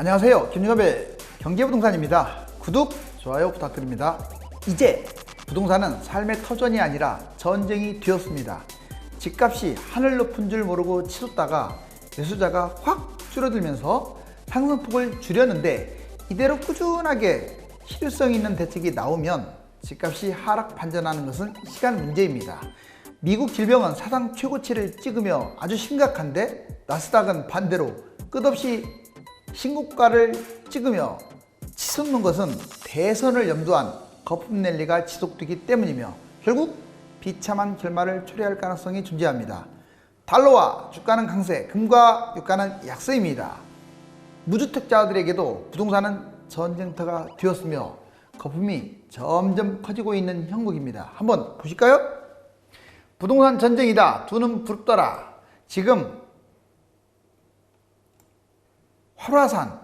안녕하세요. 김유갑의 경제부동산입니다. 구독, 좋아요 부탁드립니다. 이제 부동산은 삶의 터전이 아니라 전쟁이 되었습니다. 집값이 하늘 높은 줄 모르고 치솟다가 매수자가 확 줄어들면서 상승폭을 줄였는데, 이대로 꾸준하게 실효성 있는 대책이 나오면 집값이 하락 반전하는 것은 시간 문제입니다. 미국 질병은 사상 최고치를 찍으며 아주 심각한데, 나스닥은 반대로 끝없이 신고가를 찍으며 치솟는 것은 대선을 염두한 거품 랠리가 지속되기 때문이며, 결국 비참한 결말을 초래할 가능성이 존재합니다. 달러와 주가는 강세, 금과 유가는 약세입니다. 무주택자들에게도 부동산은 전쟁터가 되었으며 거품이 점점 커지고 있는 형국입니다. 한번 보실까요? 부동산 전쟁이다. 두 눈 부릅떠라. 지금 활화산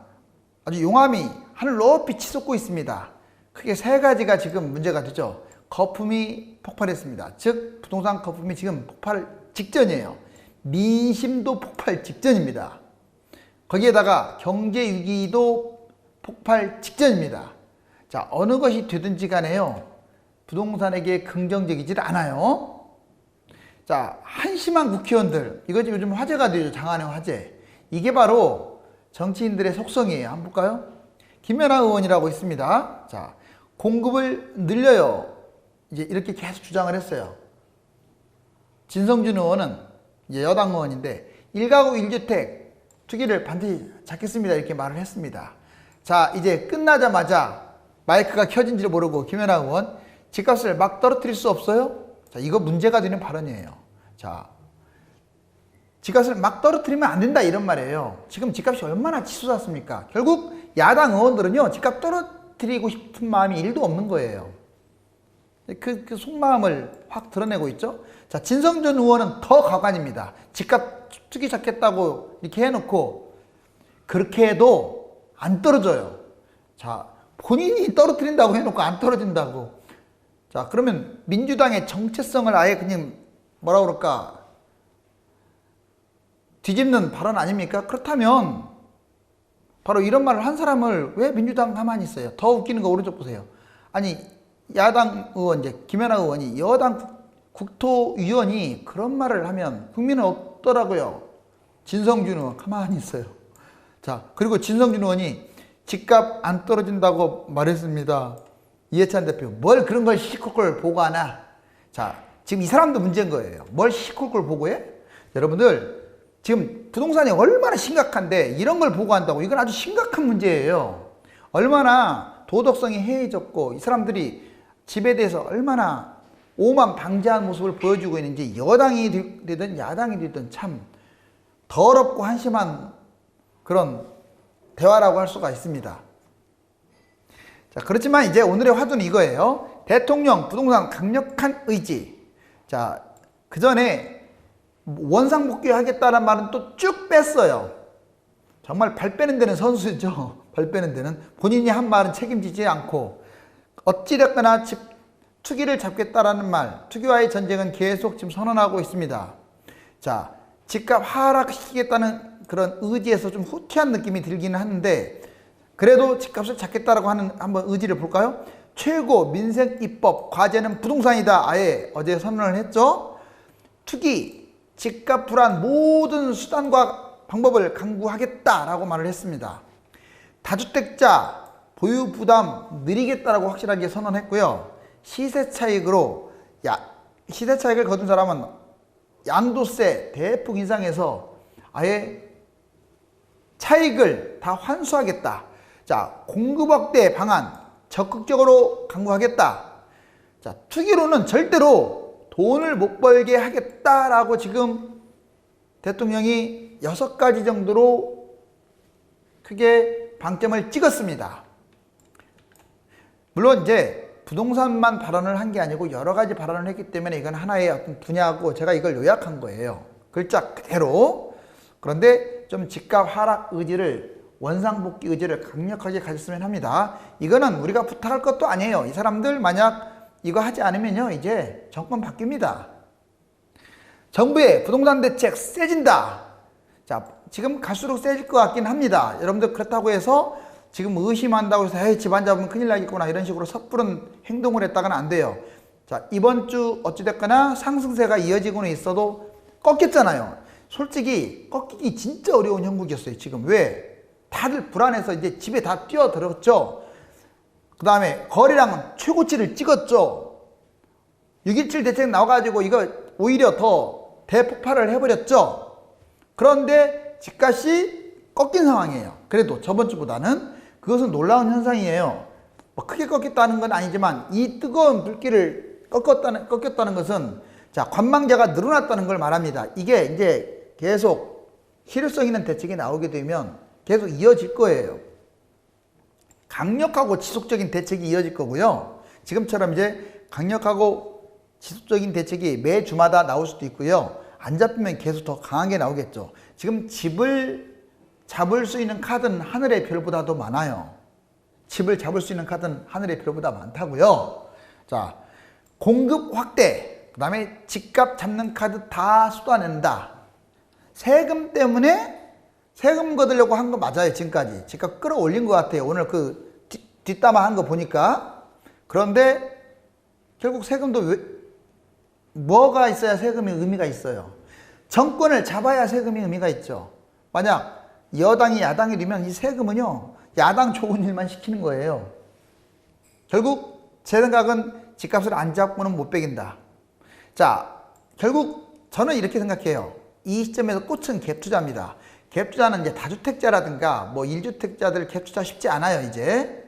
아주 용암이 하늘 높이 치솟고 있습니다. 크게 세 가지가 지금 문제가 되죠. 거품이 폭발했습니다. 즉 부동산 거품이 지금 폭발 직전이에요. 민심도 폭발 직전입니다. 거기에다가 경제 위기도 폭발 직전입니다. 자, 어느 것이 되든지 간에요, 부동산에게 긍정적이질 않아요. 자, 한심한 국회의원들, 이거 요즘 화제가 되죠. 장안의 화제. 이게 바로 정치인들의 속성이에요. 한번 볼까요? 김연아 의원이라고 있습니다. 자, 공급을 늘려요. 이제 이렇게 계속 주장을 했어요. 진성준 의원은 이제 여당 의원인데 1가구 1주택 투기를 반드시 잡겠습니다. 이렇게 말을 했습니다. 자, 이제 끝나자마자 마이크가 켜진지를 모르고 김연아 의원, 집값을 막 떨어뜨릴 수 없어요? 자, 이거 문제가 되는 발언이에요. 자, 집값을 막 떨어뜨리면 안 된다, 이런 말이에요. 지금 집값이 얼마나 치솟았습니까? 결국 야당 의원들은요, 집값 떨어뜨리고 싶은 마음이 1도 없는 거예요. 그 속마음을 확 드러내고 있죠. 자, 진성준 의원은 더 가관입니다. 집값 투기 잡겠다고 이렇게 해놓고 그렇게 해도 안 떨어져요. 자, 본인이 떨어뜨린다고 해놓고 안 떨어진다고. 자, 그러면 민주당의 정체성을 아예 그냥 뭐라 그럴까, 뒤집는 발언 아닙니까? 그렇다면 바로 이런 말을 한 사람을 왜 민주당 가만히 있어요? 더 웃기는 거 오른쪽 보세요. 아니, 야당 의원, 이제 김연아 의원이, 여당 국토위원이 그런 말을 하면 국민은 없더라고요. 진성준 의원 가만히 있어요. 자, 그리고 진성준 의원이 집값 안 떨어진다고 말했습니다. 이해찬 대표, 뭘 그런 걸 시시콜콜 보고하나? 자, 지금 이 사람도 문제인 거예요. 뭘 시시콜콜 보고해? 여러분들, 지금 부동산이 얼마나 심각한데 이런 걸 보고한다고? 이건 아주 심각한 문제예요. 얼마나 도덕성이 해이해졌고 이 사람들이 집에 대해서 얼마나 오만 방지한 모습을 보여주고 있는지, 여당이 되든 야당이 되든 참 더럽고 한심한 그런 대화라고 할 수가 있습니다. 자, 그렇지만 이제 오늘의 화두는 이거예요. 대통령 부동산 강력한 의지. 자, 그 전에 원상복귀 하겠다는 말은 또 쭉 뺐어요. 정말 발 빼는 데는 선수죠. 발 빼는 데는. 본인이 한 말은 책임지지 않고 어찌됐거나 투기를 잡겠다라는 말, 투기와의 전쟁은 계속 지금 선언하고 있습니다. 자, 집값 하락시키겠다는 그런 의지에서 좀 후퇴한 느낌이 들기는 하는데, 그래도 집값을 잡겠다라고 하는 한번 의지를 볼까요? 최고 민생 입법 과제는 부동산이다. 아예 어제 선언을 했죠. 투기, 집값 불안 모든 수단과 방법을 강구하겠다라고 말을 했습니다. 다주택자 보유 부담 늘리겠다라고 확실하게 선언했고요. 시세 차익을 거둔 사람은 양도세 대폭 인상해서 아예 차익을 다 환수하겠다. 자, 공급 확대 방안 적극적으로 강구하겠다. 자, 투기로는 절대로 돈을 못 벌게 하겠다라고 지금 대통령이 6가지 정도로 크게 방점을 찍었습니다. 물론 이제 부동산만 발언을 한 게 아니고 여러 가지 발언을 했기 때문에 이건 하나의 어떤 분야고 제가 이걸 요약한 거예요. 글자 그대로. 그런데 좀 집값 하락 의지를, 원상복귀 의지를 강력하게 가졌으면 합니다. 이거는 우리가 부탁할 것도 아니에요. 이 사람들 만약 이거 하지 않으면요, 이제 정권 바뀝니다. 정부의 부동산 대책 세진다. 자, 지금 갈수록 세질 것 같긴 합니다. 여러분들 그렇다고 해서 지금 의심한다고 해서 에이, 집 안 잡으면 큰일 나겠구나 이런 식으로 섣부른 행동을 했다가는 안 돼요. 자, 이번 주 어찌됐거나 상승세가 이어지고는 있어도 꺾였잖아요. 솔직히 꺾이기 진짜 어려운 형국이었어요. 지금 왜? 다들 불안해서 이제 집에 다 뛰어들었죠. 그 다음에 거래량은 최고치를 찍었죠. 6.17 대책 나와가지고 이거 오히려 더 대폭발을 해버렸죠. 그런데 집값이 꺾인 상황이에요. 그래도 저번 주보다는 그것은 놀라운 현상이에요. 뭐 크게 꺾였다는 건 아니지만 이 뜨거운 불길을 꺾였다는 것은 자, 관망자가 늘어났다는 걸 말합니다. 이게 이제 계속 실효성 있는 대책이 나오게 되면 계속 이어질 거예요. 강력하고 지속적인 대책이 이어질 거고요. 지금처럼 이제 강력하고 지속적인 대책이 매 주마다 나올 수도 있고요. 안 잡히면 계속 더 강하게 나오겠죠. 지금 집을 잡을 수 있는 카드는 하늘의 별보다도 많아요. 집을 잡을 수 있는 카드는 하늘의 별보다 많다고요. 자, 공급 확대, 그 다음에 집값 잡는 카드 다 쏟아낸다. 세금 때문에 세금 거두려고 한 거 맞아요. 지금까지 집값 끌어올린 것 같아요. 오늘 그 뒷담화 한 거 보니까. 그런데 결국 세금도 뭐가 있어야 세금이 의미가 있어요. 정권을 잡아야 세금이 의미가 있죠. 만약 여당이 야당이 되면 이 세금은요, 야당 좋은 일만 시키는 거예요. 결국 제 생각은 집값을 안 잡고는 못 빼긴다. 자, 결국 저는 이렇게 생각해요. 이 시점에서 꽃은 갭투자입니다. 갭투자는 이제 다주택자라든가 뭐 1주택자들 갭투자 쉽지 않아요. 이제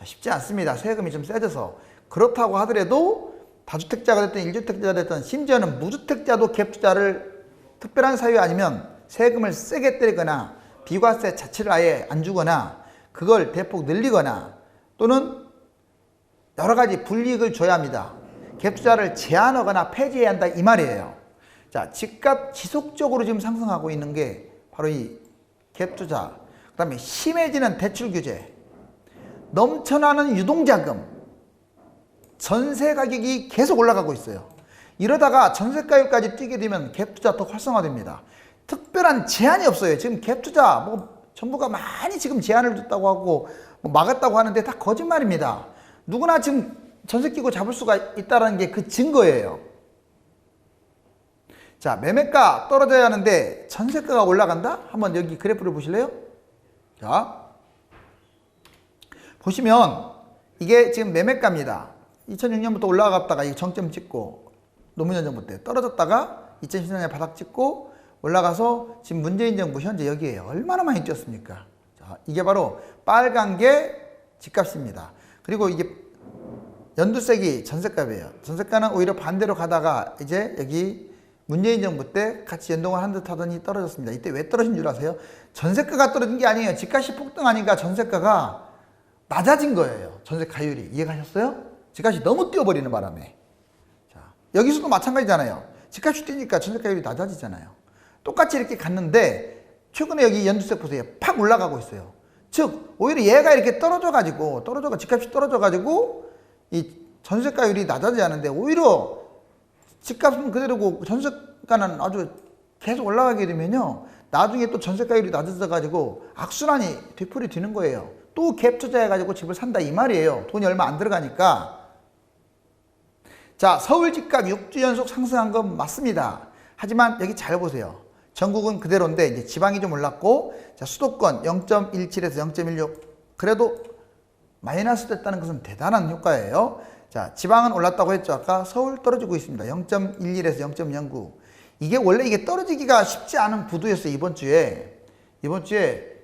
쉽지 않습니다. 세금이 좀 세져서. 그렇다고 하더라도 다주택자가 됐든 1주택자가 됐든 심지어는 무주택자도 갭투자를 특별한 사유 아니면 세금을 세게 때리거나 비과세 자체를 아예 안 주거나 그걸 대폭 늘리거나 또는 여러 가지 불이익을 줘야 합니다. 갭투자를 제한하거나 폐지해야 한다 이 말이에요. 자, 집값 지속적으로 지금 상승하고 있는 게 바로 이 갭투자, 그 다음에 심해지는 대출 규제, 넘쳐나는 유동자금, 전세 가격이 계속 올라가고 있어요. 이러다가 전세가율까지 뛰게 되면 갭투자 더 활성화됩니다. 특별한 제한이 없어요. 지금 갭투자 뭐 정부가 많이 지금 제한을 줬다고 하고 뭐 막았다고 하는데 다 거짓말입니다. 누구나 지금 전세 끼고 잡을 수가 있다는 게 그 증거예요. 자, 매매가 떨어져야 하는데 전세가가 올라간다? 한번 여기 그래프를 보실래요? 자, 보시면 이게 지금 매매가입니다. 2006년부터 올라갔다가 이 정점 찍고 노무현 정부 때 떨어졌다가 2014년에 바닥 찍고 올라가서 지금 문재인 정부 현재 여기에요. 얼마나 많이 뛰었습니까? 자, 이게 바로 빨간 게 집값입니다. 그리고 이게 연두색이 전세값이에요. 전세가는 오히려 반대로 가다가 이제 여기 문재인 정부 때 같이 연동을 한 듯 하더니 떨어졌습니다. 이때 왜 떨어진 줄 아세요? 전세가가 떨어진 게 아니에요. 집값이 폭등하니까 전세가가 낮아진 거예요. 전세가율이. 이해가셨어요? 집값이 너무 뛰어버리는 바람에. 자, 여기서도 마찬가지잖아요. 집값이 뛰니까 전세가율이 낮아지잖아요. 똑같이 이렇게 갔는데 최근에 여기 연두색 보세요. 팍 올라가고 있어요. 즉 오히려 얘가 이렇게 떨어져가지고 집값이 떨어져가지고 이 전세가율이 낮아지지 않는데 오히려 집값은 그대로고 전세가는 아주 계속 올라가게 되면요. 나중에 또 전세가율이 낮아져가지고 악순환이 되풀이 되는 거예요. 또 갭 투자해가지고 집을 산다 이 말이에요. 돈이 얼마 안 들어가니까. 자, 서울 집값 6주 연속 상승한 건 맞습니다. 하지만 여기 잘 보세요. 전국은 그대로인데 이제 지방이 좀 올랐고, 자, 수도권 0.17에서 0.16 그래도 마이너스 됐다는 것은 대단한 효과예요. 자, 지방은 올랐다고 했죠. 아까 서울 떨어지고 있습니다. 0.11에서 0.09. 이게 원래 이게 떨어지기가 쉽지 않은 구도였어요. 이번 주에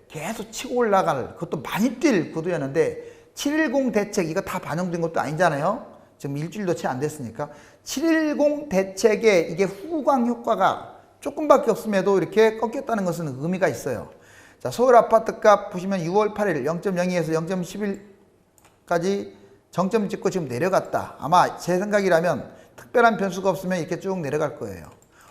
계속 치고 올라갈, 그것도 많이 뛸 구도였는데 7.10 대책 이거 다 반영된 것도 아니잖아요. 지금 일주일도 채 안 됐으니까 7.10 대책에 이게 후광 효과가 조금밖에 없음에도 이렇게 꺾였다는 것은 의미가 있어요. 자, 서울 아파트값 보시면 6월 8일 0.02에서 0.11까지 정점 찍고 지금 내려갔다. 아마 제 생각이라면 특별한 변수가 없으면 이렇게 쭉 내려갈 거예요.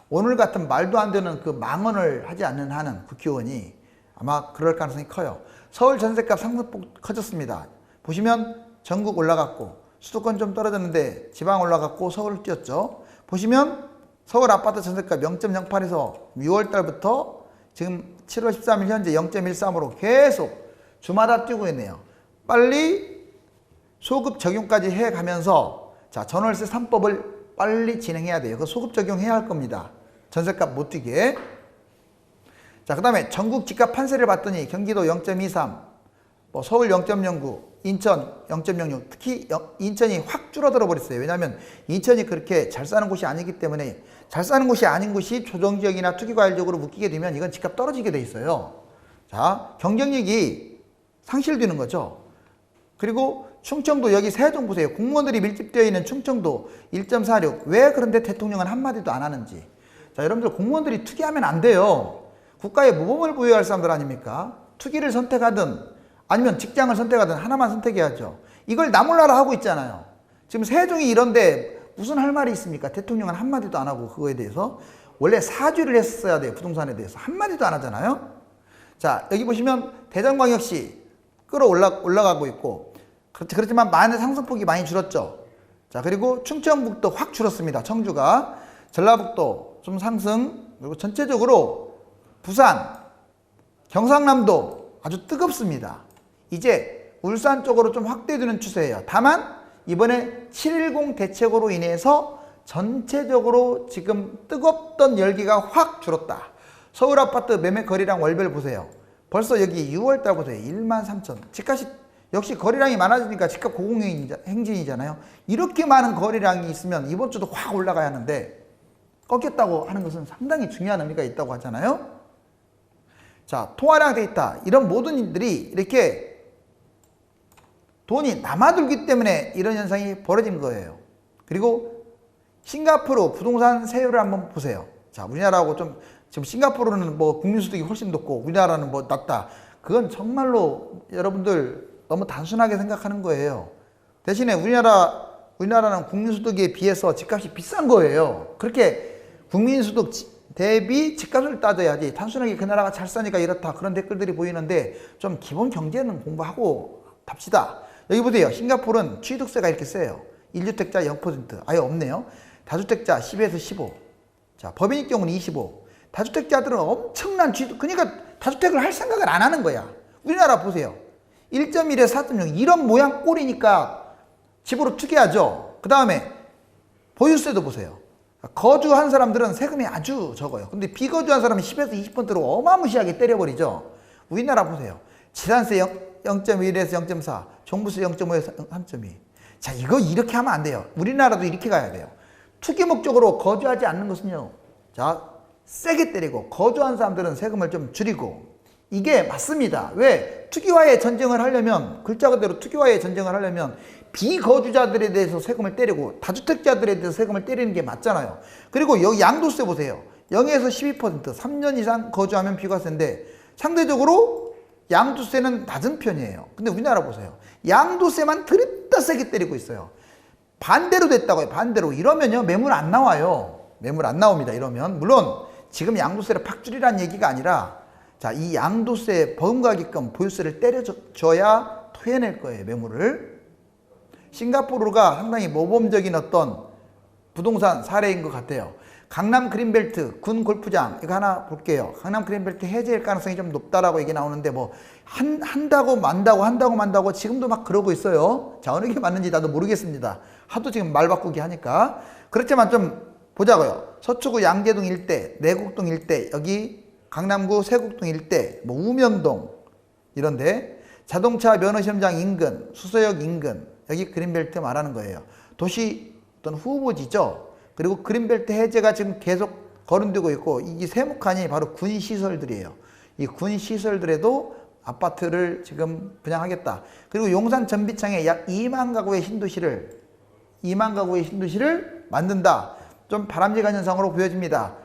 오늘 같은 말도 안 되는 그 망언을 하지 않는 한은 국회의원이 아마 그럴 가능성이 커요. 서울 전세값 상승폭 커졌습니다. 보시면 전국 올라갔고 수도권 좀 떨어졌는데 지방 올라갔고 서울 뛰었죠. 보시면 서울 아파트 전세값 0.08에서 6월 달부터 지금 7월 13일 현재 0.13으로 계속 주마다 뛰고 있네요. 빨리 소급 적용까지 해가면서 자, 전월세 3법을 빨리 진행해야 돼요. 그 소급 적용해야 할 겁니다. 전세값 못 뛰게. 자, 그 다음에 전국 집값 판세를 봤더니 경기도 0.23, 뭐 서울 0.09, 인천 0.06, 특히 인천이 확 줄어들어 버렸어요. 왜냐하면 인천이 그렇게 잘 사는 곳이 아니기 때문에 잘 사는 곳이 아닌 곳이 조정지역이나 투기과열지역으로 묶이게 되면 이건 집값 떨어지게 돼 있어요. 자, 경쟁력이 상실되는 거죠. 그리고 충청도 여기 세종 보세요. 공무원들이 밀집되어 있는 충청도 1.46. 왜 그런데 대통령은 한마디도 안 하는지. 자, 여러분들 공무원들이 투기하면 안 돼요. 국가에 모범을 부여할 사람들 아닙니까? 투기를 선택하든 아니면 직장을 선택하든 하나만 선택해야죠. 이걸 나 몰라라 하고 있잖아요. 지금 세종이 이런데 무슨 할 말이 있습니까? 대통령은 한마디도 안 하고 그거에 대해서 원래 사죄를 했어야 돼요. 부동산에 대해서. 한마디도 안 하잖아요. 자, 여기 보시면 대전광역시 올라가고 있고 그렇지만 많은 상승폭이 많이 줄었죠. 자, 그리고 충청북도 확 줄었습니다. 청주가. 전라북도 좀 상승. 그리고 전체적으로 부산, 경상남도 아주 뜨겁습니다. 이제 울산 쪽으로 좀 확대되는 추세예요. 다만 이번에 7.10 대책으로 인해서 전체적으로 지금 뜨겁던 열기가 확 줄었다. 서울 아파트 매매 거래량 월별 보세요. 벌써 여기 6월달 보세요. 13,000. 집값이 역시 거래량이 많아지니까 집값 고공행진이잖아요. 이렇게 많은 거래량이 있으면 이번 주도 확 올라가야 하는데 꺾였다고 하는 것은 상당히 중요한 의미가 있다고 하잖아요. 자, 통화량 데이터 이런 모든 일들이 이렇게 돈이 남아들기 때문에 이런 현상이 벌어진 거예요. 그리고 싱가포르 부동산 세율을 한번 보세요. 자, 우리나라하고 좀 지금 싱가포르는 뭐 국민소득이 훨씬 높고 우리나라는 뭐 낮다. 그건 정말로 여러분들 너무 단순하게 생각하는 거예요. 대신에 우리나라는 국민소득에 비해서 집값이 비싼 거예요. 그렇게 국민소득 대비 집값을 따져야지 단순하게 그 나라가 잘 사니까 이렇다 그런 댓글들이 보이는데 좀 기본 경제는 공부하고 답시다. 여기 보세요. 싱가포르는 취득세가 이렇게 세요. 1주택자 0% 아예 없네요. 다주택자 10에서 15. 자, 법인일 경우는 25. 다주택자들은 엄청난 그러니까 다주택을 할 생각을 안 하는 거야. 우리나라 보세요. 1.1에서 4.0 이런 모양 꼴이니까 집으로 투기하죠. 그 다음에 보유세도 보세요. 거주한 사람들은 세금이 아주 적어요. 근데 비거주한 사람은 10에서 20%로 어마무시하게 때려버리죠. 우리나라 보세요. 지산세 0.1에서 0.4, 종부세 0.5에서 3.2. 자, 이거 이렇게 하면 안 돼요. 우리나라도 이렇게 가야 돼요. 투기 목적으로 거주하지 않는 것은요. 자, 세게 때리고 거주한 사람들은 세금을 좀 줄이고 이게 맞습니다. 왜? 투기와의 전쟁을 하려면 글자 그대로 투기와의 전쟁을 하려면 비거주자들에 대해서 세금을 때리고 다주택자들에 대해서 세금을 때리는 게 맞잖아요. 그리고 여기 양도세 보세요. 0에서 12%, 3년 이상 거주하면 비과세인데 상대적으로 양도세는 낮은 편이에요. 근데 우리나라 보세요. 양도세만 드립다 세게 때리고 있어요. 반대로 됐다고요. 반대로. 이러면요. 매물 안 나와요. 매물 안 나옵니다. 이러면. 물론 지금 양도세를 팍 줄이라는 얘기가 아니라 자, 이 양도세 버금가게끔 보유세를 때려줘야 토해낼 거예요. 매물을. 싱가포르가 상당히 모범적인 어떤 부동산 사례인 것 같아요. 강남 그린벨트 군 골프장 이거 하나 볼게요. 강남 그린벨트 해제일 가능성이 좀 높다라고 얘기 나오는데 뭐 한다고 만다고 지금도 막 그러고 있어요. 자, 어느 게 맞는지 나도 모르겠습니다. 하도 지금 말 바꾸기 하니까. 그렇지만 좀 보자고요. 서초구 양재동 일대, 내곡동 일대, 여기 강남구 세곡동 일대, 뭐 우면동 이런데 자동차 면허시험장 인근, 수서역 인근 여기 그린벨트 말하는 거예요. 도시 어떤 후보지죠. 그리고 그린벨트 해제가 지금 계속 거론되고 있고 이 세목칸이 바로 군시설들이에요. 이 군시설들에도 아파트를 지금 분양하겠다. 그리고 용산 전비창에 약 2만 가구의 신도시를 만든다. 좀 바람직한 현상으로 보여집니다.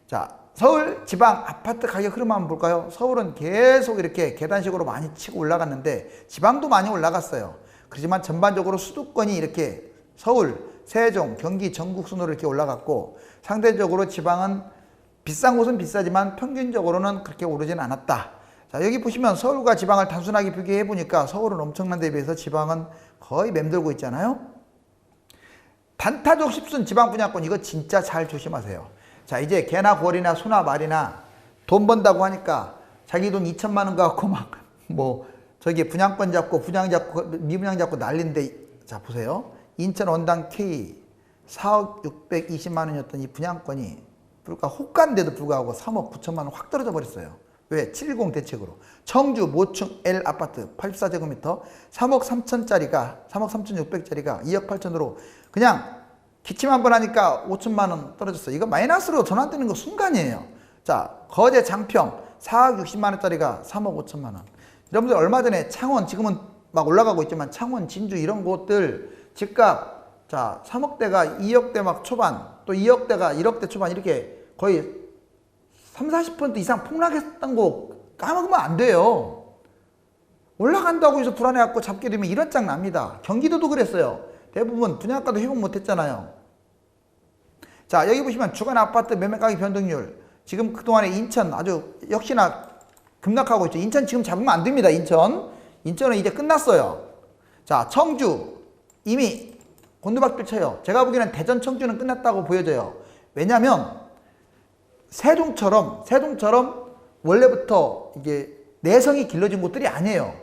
자, 서울 지방 아파트 가격 흐름 한번 볼까요? 서울은 계속 이렇게 계단식으로 많이 치고 올라갔는데 지방도 많이 올라갔어요. 그렇지만 전반적으로 수도권이 이렇게 서울, 세종, 경기, 전국 순으로 이렇게 올라갔고 상대적으로 지방은 비싼 곳은 비싸지만 평균적으로는 그렇게 오르지는 않았다. 자, 여기 보시면 서울과 지방을 단순하게 비교해 보니까 서울은 엄청난 데 비해서 지방은 거의 맴돌고 있잖아요. 단타적 10순 지방 분양권 이거 진짜 잘 조심하세요. 자, 이제 개나 벌이나 소나 말이나 돈 번다고 하니까 자기 돈 2천만 원 갖고 막 뭐 저기 분양권 잡고 분양 잡고 미분양 잡고 난리인데, 자 보세요. 인천 원당 K 4억 620만 원이었던 이 분양권이 불과 호가인데도 불구하고 3억 9천만 원 확 떨어져 버렸어요. 왜? 710 대책으로. 청주 모충 L 아파트 84제곱미터 3억 3천짜리가 3억 3,600짜리가 2억 8천으로 그냥 기침 한 번 하니까 5천만 원 떨어졌어요. 이거 마이너스로 전환되는 거 순간이에요. 자, 거제 장평 4억 60만 원짜리가 3억 5천만 원. 여러분들 얼마 전에 창원, 지금은 막 올라가고 있지만 창원, 진주 이런 곳들 집값 자 3억대가 2억대 막 초반, 또 2억대가 1억대 초반 이렇게 거의 30-40% 이상 폭락했던 거 까먹으면 안 돼요. 올라간다고 해서 불안해갖고 잡게 되면 이런 장 납니다. 경기도도 그랬어요. 대부분 분양가도 회복 못했잖아요. 자, 여기 보시면 주간 아파트 매매가격 변동률. 지금 그동안에 인천 아주 역시나 급락하고 있죠. 인천 지금 잡으면 안 됩니다. 인천은 이제 끝났어요. 자, 청주 이미 곤두박질 쳐요. 제가 보기에는 대전 청주는 끝났다고 보여져요. 왜냐하면 세종처럼 원래부터 이게 내성이 길러진 곳들이 아니에요.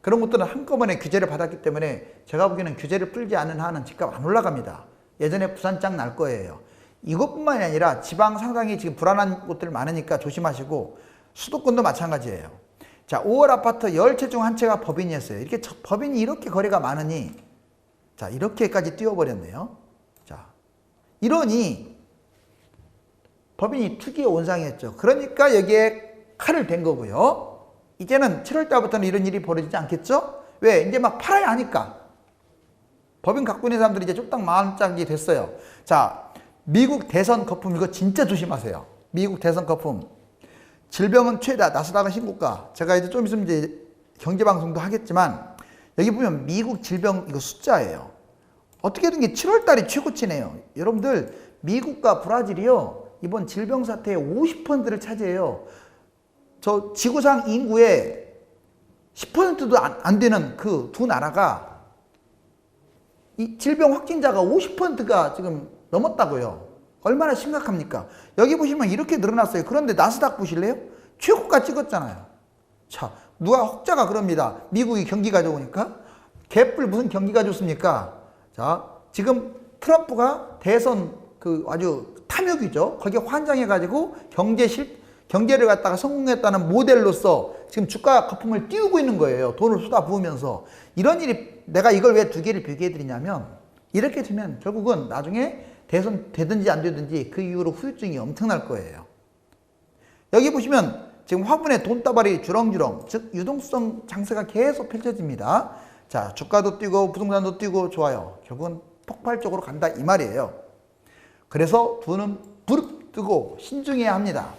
그런 곳들은 한꺼번에 규제를 받았기 때문에 제가 보기에는 규제를 풀지 않은 한은 집값 안 올라갑니다. 예전에 부산장 날 거예요. 이것뿐만이 아니라 지방 상당히 지금 불안한 곳들 많으니까 조심하시고, 수도권도 마찬가지예요. 자, 5월 아파트 10채 중 한 채가 법인이었어요. 이렇게 법인이 이렇게 거래가 많으니, 자, 이렇게까지 뛰어버렸네요. 자, 이러니 법인이 투기의 온상이었죠. 그러니까 여기에 칼을 댄 거고요. 이제는 7월 달부터는 이런 일이 벌어지지 않겠죠? 왜? 이제 막 팔아야 하니까. 법인 갖고 있는 사람들이 이제 쫄딱 마음짝이 됐어요. 자, 미국 대선 거품, 이거 진짜 조심하세요. 미국 대선 거품. 질병은 최다, 나스닥은 신고가. 제가 이제 좀 있으면 이제 경제방송도 하겠지만, 여기 보면 미국 질병 이거 숫자예요. 어떻게 된 게 7월 달이 최고치네요. 여러분들, 미국과 브라질이요, 이번 질병 사태의 50%를 차지해요. 저 지구상 인구의 10%도 안 되는 그 두 나라가 이 질병 확진자가 50%가 지금 넘었다고요. 얼마나 심각합니까? 여기 보시면 이렇게 늘어났어요. 그런데 나스닥 보실래요? 최고가 찍었잖아요. 자, 누가 혹자가 그럽니다. 미국이 경기가 좋으니까. 개뿔 무슨 경기가 좋습니까? 자, 지금 트럼프가 대선 그 아주 탐욕이죠. 거기에 환장해가지고 경제를 갖다가 성공했다는 모델로서 지금 주가 거품을 띄우고 있는 거예요. 돈을 쏟아부으면서. 이런 일이, 내가 이걸 왜 두 개를 비교해 드리냐면, 이렇게 되면 결국은 나중에 대선 되든지 안 되든지 그 이후로 후유증이 엄청날 거예요. 여기 보시면 지금 화분에 돈다발이 주렁주렁, 즉 유동성 장세가 계속 펼쳐집니다. 자, 주가도 뛰고 부동산도 뛰고 좋아요. 결국은 폭발적으로 간다 이 말이에요. 그래서 두 눈 부릅뜨고 신중해야 합니다.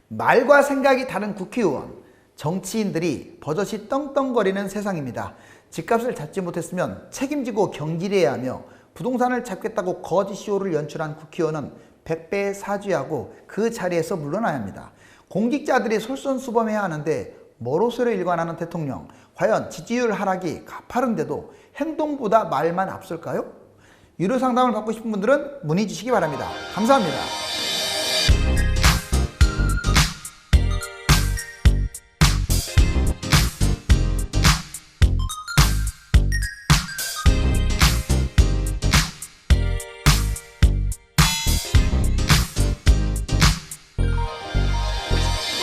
말과 생각이 다른 국회의원, 정치인들이 버젓이 떵떵거리는 세상입니다. 집값을 잡지 못했으면 책임지고 경질해야 하며, 부동산을 잡겠다고 거짓 쇼를 연출한 국회의원은 100배 사죄하고 그 자리에서 물러나야 합니다. 공직자들이 솔선수범해야 하는데 머로쇠로 일관하는 대통령, 과연 지지율 하락이 가파른데도 행동보다 말만 앞설까요? 유료 상담을 받고 싶은 분들은 문의 주시기 바랍니다. 감사합니다.